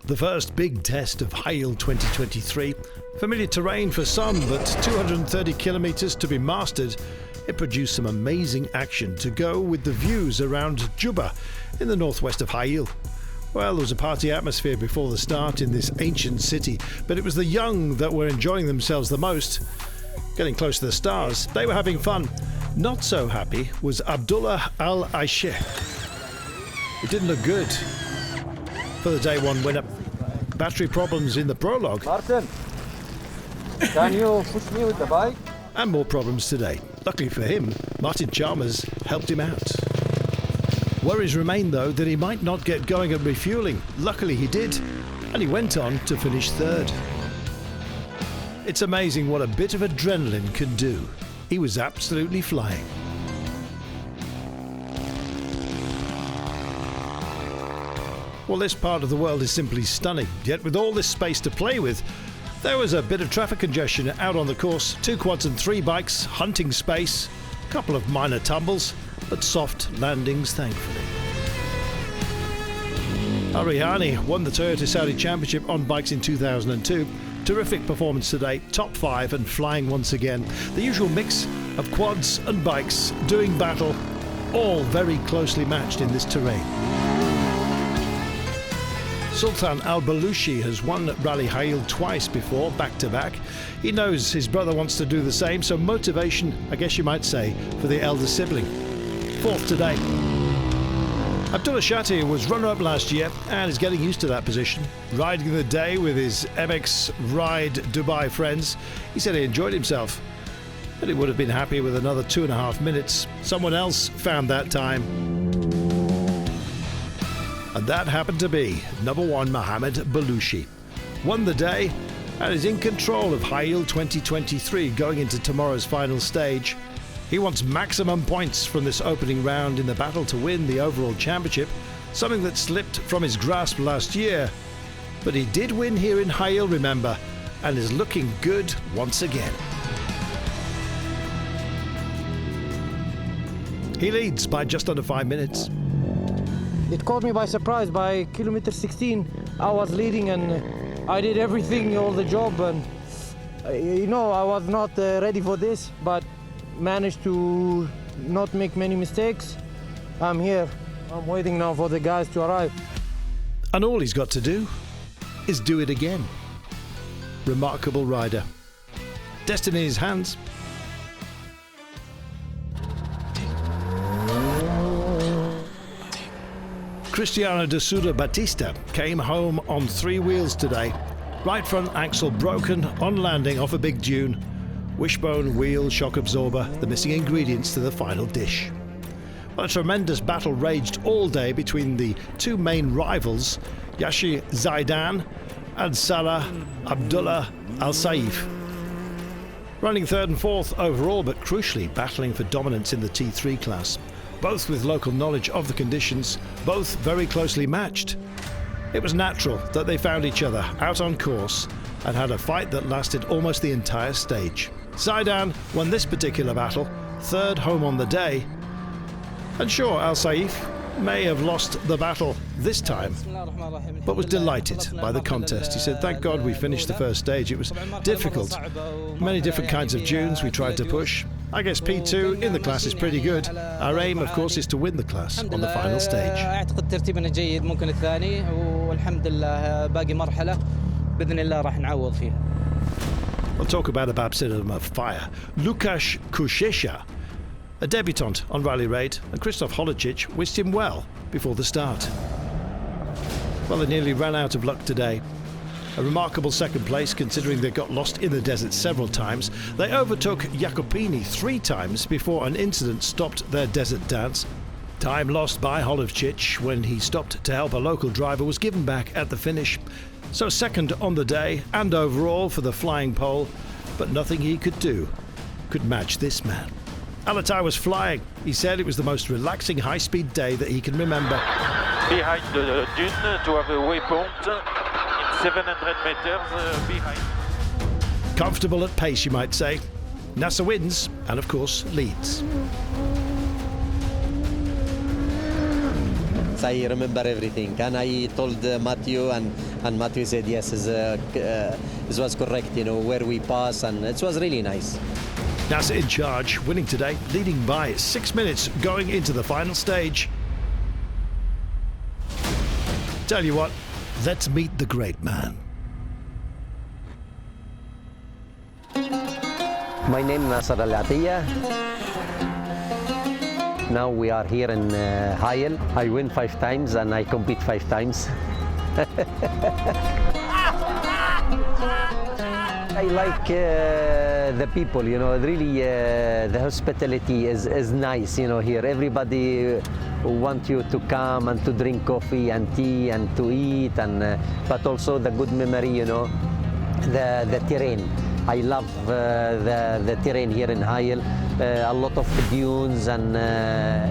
The first big test of Hail 2023. Familiar terrain for some, but 230 kilometers to be mastered. It produced some amazing action to go with the views around Juba in the northwest of Hail. Well, there was a party atmosphere before the start in this ancient city, but it was the young that were enjoying themselves the most. Getting close to the stars, they were having fun. Not so happy was Abdullah Al-Aisheh. It didn't look good for the day one winner. Battery problems in the prologue. Martin, can you push me with the bike? And more problems today. Luckily for him, Martin Chalmers helped him out. Worries remain though that he might not get going at refuelling. Luckily he did, and he went on to finish third. It's amazing what a bit of adrenaline can do. He was absolutely flying. Well, this part of the world is simply stunning, yet with all this space to play with, there was a bit of traffic congestion out on the course. 2 quads and 3 bikes, hunting space, a couple of minor tumbles, but soft landings thankfully. Ariani won the Toyota Saudi Championship on bikes in 2002. Terrific performance today, top 5 and flying once again. The usual mix of quads and bikes doing battle, all very closely matched in this terrain. Sultan Al-Balushi has won Rally Hail twice before, back-to-back. He knows his brother wants to do the same, so motivation, I guess you might say, for the elder sibling. 4th today. Abdullah Shati was runner-up last year and is getting used to that position. Riding the day with his MX Ride Dubai friends, he said he enjoyed himself, but he would have been happy with another 2.5 minutes. Someone else found that time. And that happened to be number 1 Mohammed Balushi. Won the day and is in control of Hail 2023 going into tomorrow's final stage. He wants maximum points from this opening round in the battle to win the overall championship, something that slipped from his grasp last year. But he did win here in Hail, remember, and is looking good once again. He leads by just under 5 minutes. It caught me by surprise. By kilometer 16, I was leading and I did everything, all the job, and I was not ready for this, but managed to not make many mistakes. I'm here. I'm waiting now for the guys to arrive. And all he's got to do is do it again. Remarkable rider. Destiny in his hands. Cristiano de Sousa Batista came home on 3 wheels today. Right front axle broken on landing off a big dune. Wishbone, wheel, shock absorber, the missing ingredients to the final dish. Well, a tremendous battle raged all day between the 2 main rivals, Yashi Zaidan and Salah Abdullah Al Saif. Running 3rd and 4th overall, but crucially battling for dominance in the T3 class. Both with local knowledge of the conditions, both very closely matched. It was natural that they found each other out on course and had a fight that lasted almost the entire stage. Zaidan won this particular battle, 3rd home on the day. And sure, Al Saif may have lost the battle this time, but was delighted by the contest. He said, thank God we finished the first stage. It was difficult. Many different kinds of dunes we tried to push. I guess P2 in the class is pretty good. Our aim, of course, is to win the class on the final stage. We'll talk about a baptism of fire. Lukasz Kuszesza, a debutant on Rally Raid, and Krzysztof Holicic wished him well before the start. Well, they nearly ran out of luck today. A remarkable 2nd place considering they got lost in the desert several times. They overtook Jacopini 3 times before an incident stopped their desert dance. Time lost by Holicic when he stopped to help a local driver was given back at the finish. So 2nd on the day and overall for the flying pole, but nothing he could do could match this man. Alatai was flying. He said it was the most relaxing high-speed day that he can remember. Behind the dune to have a waypoint in 700 meters behind. Comfortable at pace, you might say. NASA wins and, of course, leads. seconds, I remember everything. And I told Matthew, and Matthew said, yes, this was correct, you know, where we pass, and it was really nice. Nasser in charge, winning today, leading by 6 minutes going into the final stage. Tell you what, let's meet the great man. My name is Nasser Al-Atiyah. Now we are here in Hail. I win 5 times and I compete 5 times. I like the people, you know, really the hospitality is nice, you know, here. Everybody want you to come and to drink coffee and tea and to eat, and but also the good memory, you know, the terrain. I love the terrain here in Hail, a lot of dunes, and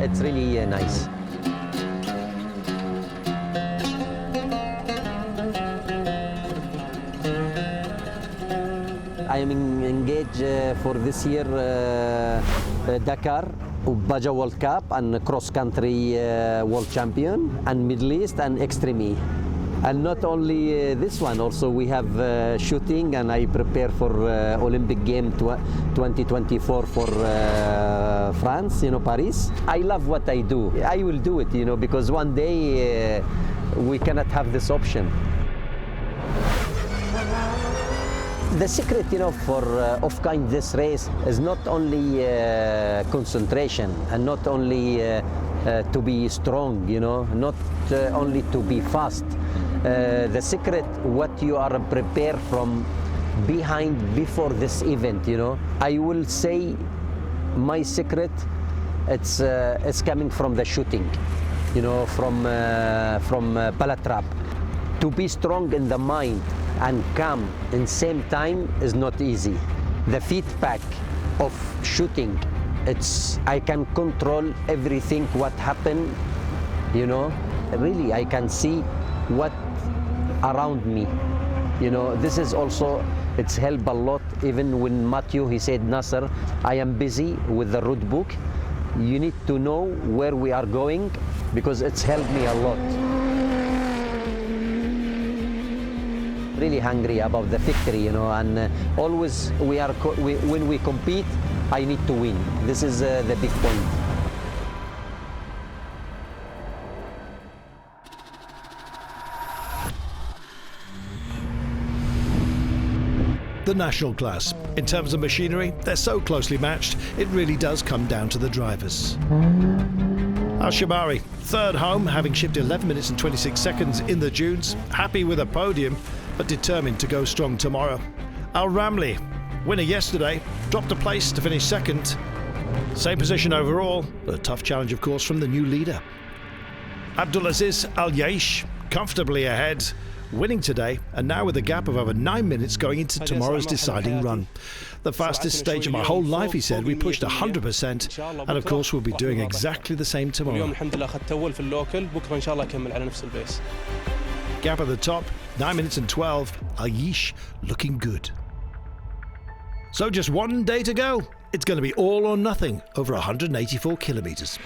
it's really nice. I am engaged for this year Dakar, Baja World Cup, and cross country world champion, and Middle East and Extreme. And not only this one, also we have shooting, and I prepare for Olympic game 2024 for France, you know, Paris. I love what I do. I will do it, you know, because one day we cannot have this option. The secret, you know, for off-kind this race is not only concentration, and not only to be strong, you know, not only to be fast. The secret, what you are prepared from behind before this event, you know. I will say my secret, it's coming from the shooting, you know, from pallet trap. To be strong in the mind and calm in same time is not easy. The feedback of shooting, I can control everything what happened, you know. Really, I can see what around me, you know. This is also, it's helped a lot. Even when Matthew, he said, Nasser, I am busy with the route book. You need to know where we are going, because it's helped me a lot. Really hungry about the victory, you know, and always when we compete, I need to win. This is the big point. The national class. In terms of machinery, they're so closely matched, it really does come down to the drivers. Al-Shabari, third home, having shipped 11 minutes and 26 seconds in the dunes, happy with a podium, but determined to go strong tomorrow. Al-Ramli, winner yesterday, dropped a place to finish second. Same position overall, but a tough challenge, of course, from the new leader. Abdulaziz Al-Yaish, comfortably ahead, winning today, and now with a gap of over 9 minutes going into tomorrow's deciding run. The fastest stage of my whole life, he said. We pushed 100%, and of course we'll be doing exactly the same tomorrow. Gap at the top, 9 minutes and 12. Al-Yaish looking good. So just one day to go. It's going to be all or nothing over 184 kilometres.